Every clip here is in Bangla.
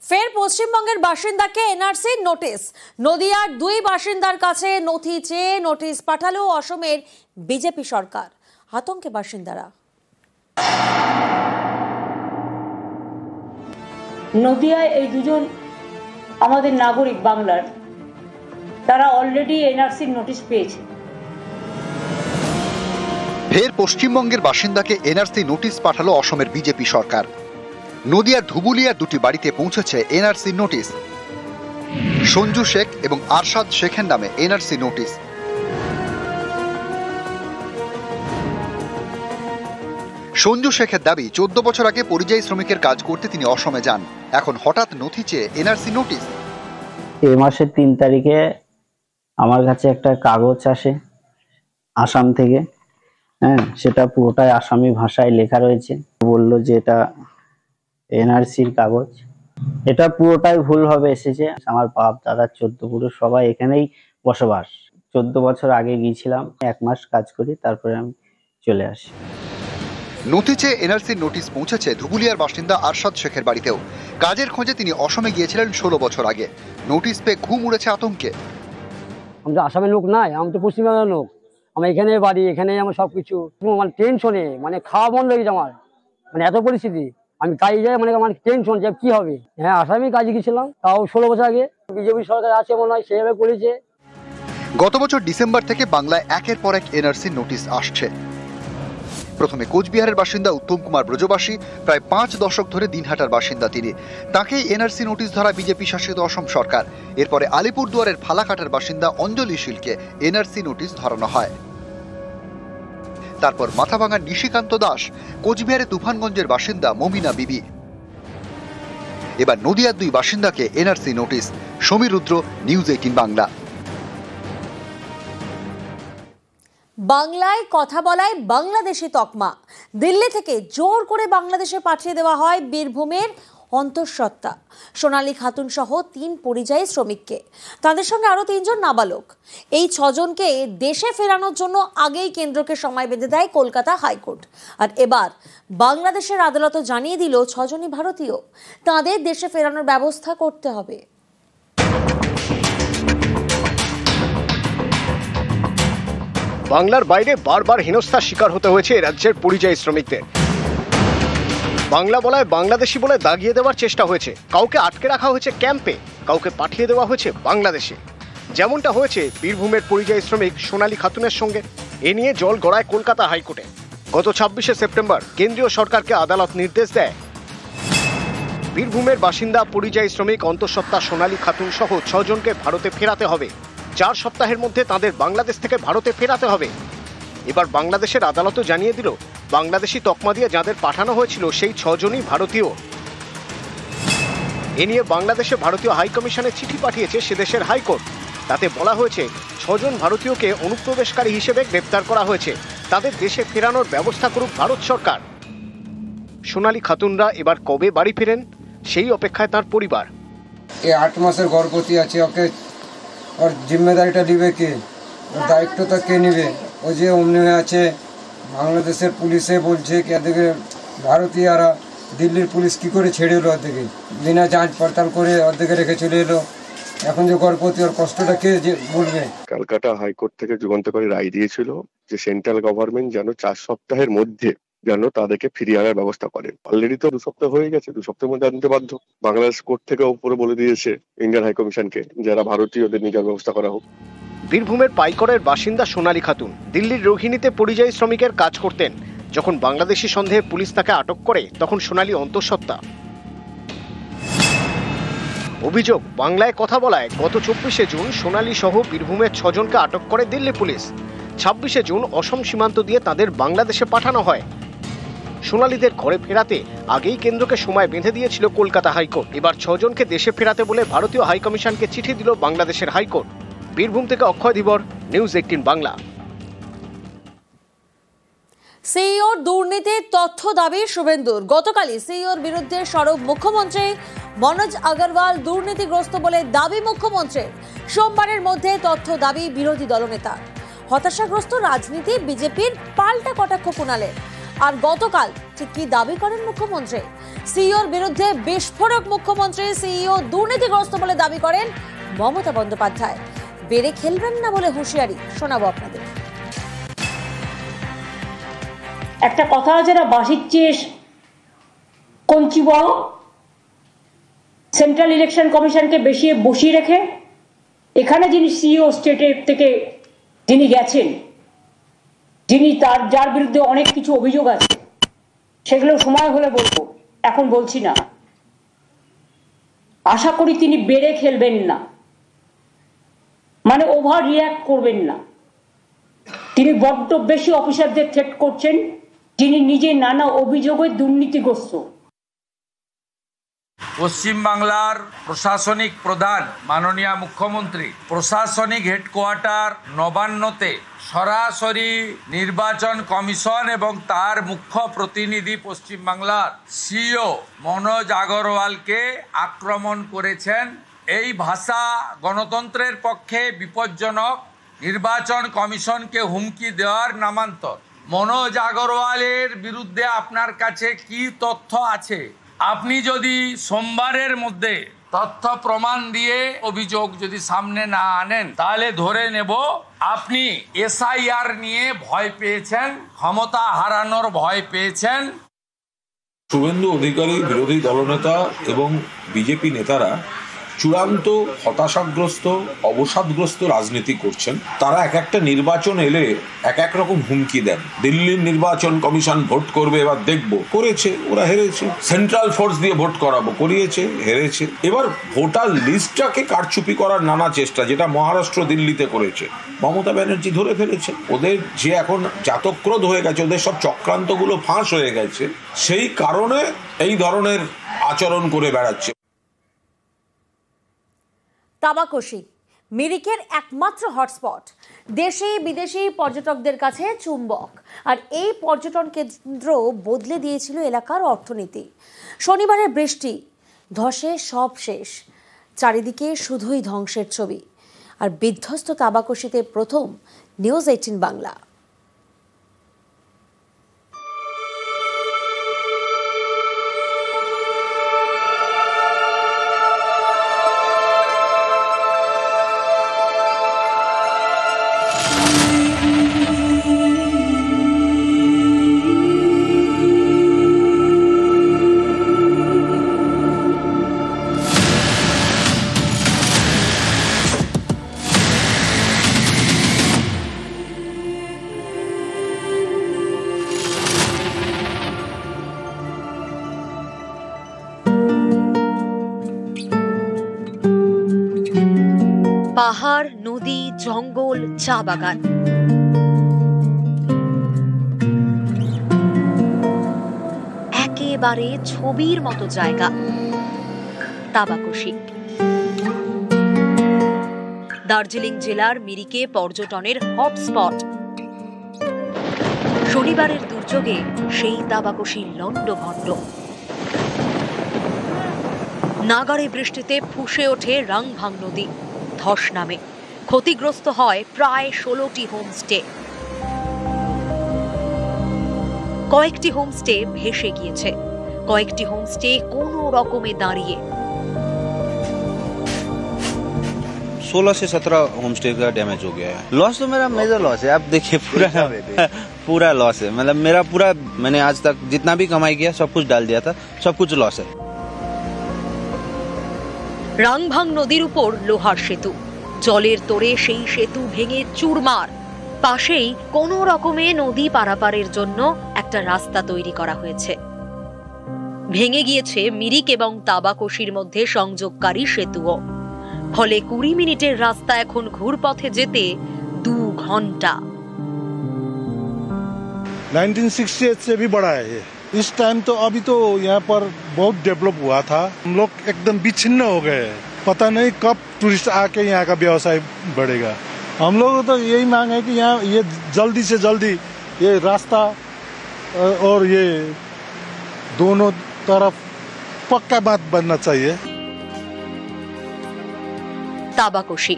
ফের পশ্চিমবঙ্গের বাসিন্দাকে এনআরসি নোটিশ। নদিয়ার দুই বাসিন্দার কাছে নথি চেয়ে নোটিশ পাঠালো অসমের বিজেপি সরকার। আতঙ্কে বাসিন্দারা। নদিয়ায় এই দুজন আমাদের নাগরিক বাংলার, তারা অলরেডি এনআরসি নোটিশ পেয়েছে। ফের পশ্চিমবঙ্গের বাসিন্দাকে এনআরসি নোটিশ পাঠালো অসমের বিজেপি সরকার। নদিয়ার ধুবুলিয়ার দুটি বাড়িতে পৌঁছেছে এনআরসি নোটিশ। সঞ্জু শেখ এবং আরশাদ শেখের নামে এনআরসি নোটিশ। সঞ্জু শেখের দাবি 14 বছর আগে পরিযায়ী শ্রমিকের কাজ করতে তিনি অসমে যান, এখন হঠাৎ নথি চেয়ে এনআরসি নোটিশ। এই মাসের 3 তারিখে আমার কাছে একটা কাগজ আসে আসাম থেকে। সেটা পুরোটাই আসামি ভাষায় লেখা রয়েছে। বলল যে এটা এনআরসির কাগজ। এটা পুরোটাই ভুলভাবে এসেছে। আমার বাপ দাদা 14 পুরুষ সবাই এখানেই বসবাস। 14 বছর আগে গিয়েছিলাম, 1 মাস কাজ করি, তারপরে আমি চলে আসি। নথি চেয়ে এনআরসির নোটিশ পৌঁছেছে ধুবুলিয়ার বাসিন্দা আরশাদ শেখের বাড়িতেও। কাজের খোঁজে তিনি অসমে গিয়েছিলেন 16 বছর আগে। নোটিশ পেয়ে ঘুম উড়েছে আতঙ্কে। আমি তো আসামের লোক নাই, আমি তো পশ্চিমবঙ্গের লোক। আমার এখানে বাড়ি, এখানে আমার সবকিছু। মানে টেনশনে, মানে খাওয়া বন্ধ হয়ে গেছে আমার, মানে এত পরিস্থিতি। আমি কাজে যাই, মানে আমার টেনশন যে কি হবে। হ্যাঁ, আসামে কাজে গেছিলাম, তাও 16 বছর আগে। বিজেপি সরকার আছে মনে হয়, সেভাবে করেছে। গত বছর ডিসেম্বর থেকে বাংলায় একের পর এক এনআরসি নোটিশ আসছে। প্রথমে কোচবিহারের বাসিন্দা উত্তম কুমার ব্রজবাসী, প্রায় 5 দশক ধরে দিনহাটার বাসিন্দা তিনি। তাকেই এনআরসি নোটিশ ধরা বিজেপি শাসিত অসম সরকার। এরপরে আলিপুরদুয়ারের ফালাকাটার বাসিন্দা অঞ্জলি শীলকে এনআরসি নোটিশ ধরানো হয়। তারপর মাথাভাঙার নিশিকান্ত দাস, কোচবিহারে তুফানগঞ্জের বাসিন্দা মমিনা বিবি। এবার নদিয়ার দুই বাসিন্দাকে এনআরসি নোটিশ। সমীর রুদ্র, নিউজ 18 বাংলা। বাংলায় কথা বলায় বাংলাদেশি তকমা। দিল্লি থেকে জোর করে বাংলাদেশে পাঠিয়ে দেওয়া হয় বীরভূমের অন্তঃসত্ত্বা সোনালী খাতুন সহ 3 পরিযায়ী শ্রমিককে। তাদের সঙ্গে আরো 3 জন নাবালক। এই 6 জনকে দেশে ফেরানোর জন্য আগেই কেন্দ্রকে সময় বেঁধে দেয় কলকাতা হাইকোর্ট। আর এবার বাংলাদেশের আদালতও জানিয়ে দিল 6 জনই ভারতীয়, তাদের দেশে ফেরানোর ব্যবস্থা করতে হবে। বাংলার বাইরে বারবার হেনস্থার শিকার হতে হয়েছে রাজ্যের পরিযায়ী শ্রমিকদের। বাংলা বলায় বাংলাদেশি বলে দাগিয়ে দেওয়ার চেষ্টা হয়েছে। কাউকে আটকে রাখা হয়েছে ক্যাম্পে, কাউকে পাঠিয়ে দেওয়া হয়েছে বাংলাদেশে। যেমনটা হয়েছে বীরভূমের পরিযায়ী শ্রমিক সোনালী খাতুনের সঙ্গে। এ নিয়ে জল গড়ায় কলকাতা হাইকোর্টে। গত 26শে সেপ্টেম্বর কেন্দ্রীয় সরকারকে আদালত নির্দেশ দেয় বীরভূমের বাসিন্দা পরিযায়ী শ্রমিক অন্তঃসত্ত্বা সোনালী খাতুন সহ 6 জনকে ভারতে ফেরাতে হবে। 4 সপ্তাহের মধ্যে তাদের বাংলাদেশ থেকে ভারতে ফেরাতে হবে। এবার বাংলাদেশের আদালতও জানিয়ে দিল বাংলাদেশি তকমা দিয়ে যাদের পাঠানো হয়েছিল সেই 6 জনই ভারতীয়। এ নিয়ে বাংলাদেশে ভারতীয় হাইকমিশনে চিঠি পাঠিয়েছে সে দেশের হাইকোর্ট। তাতে বলা হয়েছে 6 জন ভারতীয়কে অনুপ্রবেশকারী হিসেবে গ্রেপ্তার করা হয়েছে। তাদের দেশে ফেরানোর ব্যবস্থা করুক ভারত সরকার। সোনালী খাতুনরা এবার কবে বাড়ি ফেরেন সেই অপেক্ষায় তার পরিবার। 8 মাসের গর্ভবতী আছে, ওকে ওর জিম্মেদারিটা নিবে কে? ওর দায়িত্বটা কে নিবে? ও যে অমনি হয়ে আছে। বাংলাদেশের পুলিশে বলছে কি এদিকে ভারতীয়রা, দিল্লির পুলিশ কি করে ছেড়ে এলো ওদিকে, বিনা যাঁচ পড়তাল করে ওদিকে রেখে চলে এলো। এখন যে গর্ভবতী, ওর কষ্টটা কে যে বলবে? কলকাতা হাইকোর্ট থেকে যুগান্তকারী রায় দিয়েছিল যে সেন্ট্রাল গভর্নমেন্ট যেন 4 সপ্তাহের মধ্যে যেন তাদেরকে ফিরিয়ে আনার ব্যবস্থা করে। অলরেডি তো 2 সপ্তাহ হয়ে গেছে, 2 সপ্তাহের মধ্যে আনতে বাধ্য। বাংলাদেশ কোর্ট থেকে উপরে বলে দিয়েছে ইন্ডিয়ান হাইকমিশনকে যারা ভারতীয়দের নিজের ব্যবস্থা করা হোক। বীরভূমের পাইকরের বাসিন্দা সোনালী খাতুন দিল্লির রোহিণীতে পরিযায়ী শ্রমিকের কাজ করতেন। যখন বাংলাদেশি সন্দেহে পুলিশ তাকে আটক করে তখন সোনালী অন্তঃসত্ত্বা। অভিযোগ, বাংলায় কথা বলায় গত 24শে জুন সোনালী সহ বীরভূমের 6 জনকে আটক করে দিল্লি পুলিশ। 26শে জুন অসম সীমান্ত দিয়ে তাদের বাংলাদেশে পাঠানো হয়। সোনালীদের ঘরে ফেরাতে আগেই কেন্দ্রকে সময় বেঁধে দিয়েছিল কলকাতা হাইকোর্ট। এবার 6 জনকে দেশে ফেরাতে বলে ভারতীয় হাইকমিশনকে চিঠি দিল বাংলাদেশের হাইকোর্ট। বীরভূম থেকে অক্ষয় ধীবর, নিউজ 18 বাংলা। সিইওর দুর্নীতির তথ্য দাবি শুভেন্দুর। গতকালই সিইওর বিরুদ্ধে সরব মুখ্যমন্ত্রী মনোজ আগরওয়াল। দুর্নীতিগ্রস্ত বলে দাবি মুখ্যমন্ত্রীর। সোমবারের মধ্যে তথ্য দাবি বিরোধী দলনেতা। হতাশাগ্রস্ত রাজনীতি বিজেপির, পাল্টা কটাক্ষ কুণালের। আর গতকাল ঠিক কি দাবি করেন মুখ্যমন্ত্রী? সিইওর বিরুদ্ধে বিস্ফোরক মুখ্যমন্ত্রী। সিইও দুর্নীতিগ্রস্ত বলে দাবি করেন মমতা বন্দ্যোপাধ্যায়। বেড়ে খেলবেন না বলে হুঁশিয়ারি। শোনাবো আপনাদের। একটা কথা আছে না, বাঁশির চেয়ে কঞ্চি বড়। সেন্ট্রাল ইলেকশন কমিশনকে বসিয়ে রেখে এখানে যিনি সিইও স্টেটের থেকে যিনি গেছেন, যিনি যার বিরুদ্ধে অনেক কিছু অভিযোগ আছে, সেগুলো সময় হলে বলবো, এখন বলছি না। আশা করি তিনি বেড়ে খেলবেন না, মানে ওভার রিয়্যাক্ট করবেন না। তিনি বড্ড বেশি অফিসারদের থ্রেট করছেন, যিনি নিজে নানা অভিযোগে দুর্নীতিগ্রস্ত। পশ্চিম বাংলার প্রশাসনিক প্রধান মাননীয় মুখ্যমন্ত্রী প্রশাসনিক হেডকোয়ার্টার নবান্নতে সরাসরি নির্বাচন কমিশন এবং তার মুখ্য প্রতিনিধি পশ্চিম বাংলার সিইও মনোজ আগরওয়ালকে আক্রমণ করেছেন। এই ভাষা গণতন্ত্রের পক্ষে বিপজ্জনক, নির্বাচন কমিশনকে হুমকি দেওয়ার নামান্তর। মনোজ আগরওয়ালের বিরুদ্ধে আপনার কাছে কি তথ্য আছে? আপনি যদি সোমবারের মধ্যে তথ্য প্রমাণ দিয়ে অভিযোগ যদি সামনে না আনেন, তাহলে ধরে নেব আপনি এসআইআর নিয়ে ভয় পেয়েছেন, ক্ষমতা হারানোর ভয় পেয়েছেন। শুভেন্দু অধিকারী বিরোধী দলনেতা এবং বিজেপি নেতারা চূড়ান্ত হতাশাগ্রস্ত, অবসাদগ্রস্ত রাজনীতি করছেন। তারা এক একটা নির্বাচন এলে এক রকম হুমকি দেন। দিল্লির নির্বাচন কমিশন ভোট করবে, এবার দেখব, করেছে, ওরা হেরেছে। সেন্ট্রাল ফোর্স দিয়ে ভোট করাবো, করিয়েছে, হেরেছে। এবার ভোটার লিস্টটাকে কারচুপি করার নানা চেষ্টা, যেটা মহারাষ্ট্র দিল্লিতে করেছে, মমতা ব্যানার্জি ধরে ফেলেছে। ওদের যে এখন জাতক্রোধ হয়ে গেছে, ওদের সব চক্রান্তগুলো ফাঁস হয়ে গেছে, সেই কারণে এই ধরনের আচরণ করে বেড়াচ্ছে। তাবাকোশি মিরিকের একমাত্র হটস্পট, দেশি বিদেশি পর্যটকদের কাছে চুম্বক। আর এই পর্যটন কেন্দ্র বদলে দিয়েছিল এলাকার অর্থনীতি। শনিবারের বৃষ্টি ধসে সব শেষ, চারিদিকে শুধুই ধ্বংসের ছবি। আর বিধ্বস্ত তাবাকোশিতে প্রথম নিউজ 18 বাংলা। পাহাড়, নদী, জঙ্গল, চা বাগান, একেবারে ছবির মতো জায়গা তাবাকোশি। দার্জিলিং জেলার মিরিকে পর্যটনের হটস্পট। শনিবারের দুর্যোগে সেই তাবাকোশি লণ্ডভণ্ড। নাগাড়ে বৃষ্টিতে ফুঁসে ওঠে রাংভাং নদী, ধস নামে, ক্ষতিগ্রস্ত হয় প্রায় 16টি হোমস্টে। কয়েকটি হোমস্টে ভেসে গিয়েছে, কয়েকটি হোমস্টে কোনো রকমে দাঁড়িয়ে। 16 से 17 होम स्टे का डैमेज हो गया है। लॉस तो मेरा मेजर लॉस है। आप देखिए पूरा लॉस है। मतलब मेरा पूरा, मैंने आज तक जितना भी कमाई किया सब कुछ डाल दिया था, सब कुछ लॉस है। রাংভাং নদীর উপর লোহার সেতু, জলের তোড়ে সেই সেতু ভেঙে চুরমার। পাশেই কোনো রকমে নদী পারাপারের জন্য একটা রাস্তা তৈরি করা হয়েছে। ভেঙে গিয়েছে মিরিক এবং তাবাকোশির মধ্যে সংযোগকারী সেতুও। ফলে 20 মিনিটের রাস্তা এখন ঘুরপথে যেতে 2 ঘন্টা। 1968 से भी बड़ा है ये। इस टाइम तो अभी तो यहाँ पर बहुत डेवलप हुआ था। हम लोग एकदम विच्छिन्न हो गए हैं। पता नहीं कब टूरिस्ट आके यहाँ का व्यवसाय बढ़ेगा। हम लोग तो यही मांग है कि यहाँ ये जल्दी से जल्दी ये रास्ता और ये दोनों तरफ पक्का बात बनना चाहिए। তাবাকোশি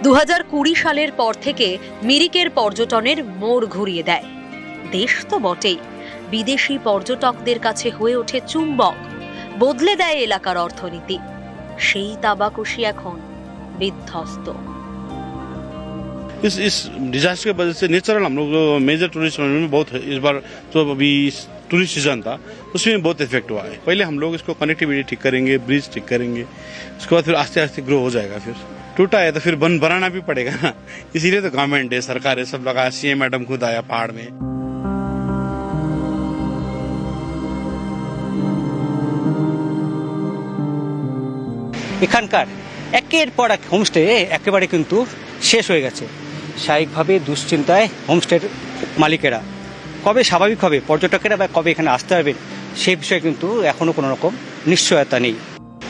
2020 সালের পর থেকে মিরিকের পর্যটনের মোড় ঘুরিয়ে দেয়। দেশ তো বটেই, বিদেশি পর্যটকদের কাছে হয়ে ওঠে চুম্বক, বদলে দেয় এলাকার অর্থনীতি। সেই তাবাকুশি এখন বিধ্বস্ত। इस डिजास्टर की वजह से नेचुरल हम लोग मेजर टूरिस्ट में बहुत है। इस बार तो अभी टूरिस्ट सीजन था उसमें बहुत इफेक्ट हुआ है। पहले हम लोग इसको कनेक्टिविटी ठीक करेंगे, ब्रिज ठीक करेंगे, उसके बाद फिर आस्ते आस्ते ग्रो हो जाएगा। फिर टूटा है तो फिर बनाना भी पड़ेगा ना, इसीलिए तो गवर्नमेंट है, सरकार है, सब लगा, सीएम मैडम खुद आया पहाड़ में। এখানকার একের পর এক হোমস্টে একেবারে কিন্তু শেষ হয়ে গেছে। স্বাভাবিকভাবে দুশ্চিন্তায় হোমস্টের মালিকেরা কবে স্বাভাবিক হবে, পর্যটকেরা বা কবে এখানে আসতে পারবেন, সেই বিষয়ে কিন্তু এখনো কোনো রকম নিশ্চয়তা নেই।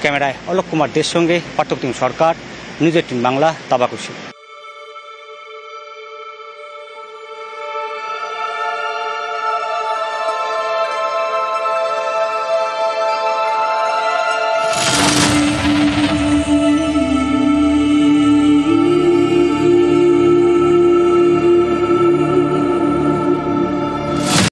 ক্যামেরায় অলোক কুমার দের সঙ্গে পার্থপ্রতিম সরকার, নিউজ 18 বাংলা, তাবাকুশি।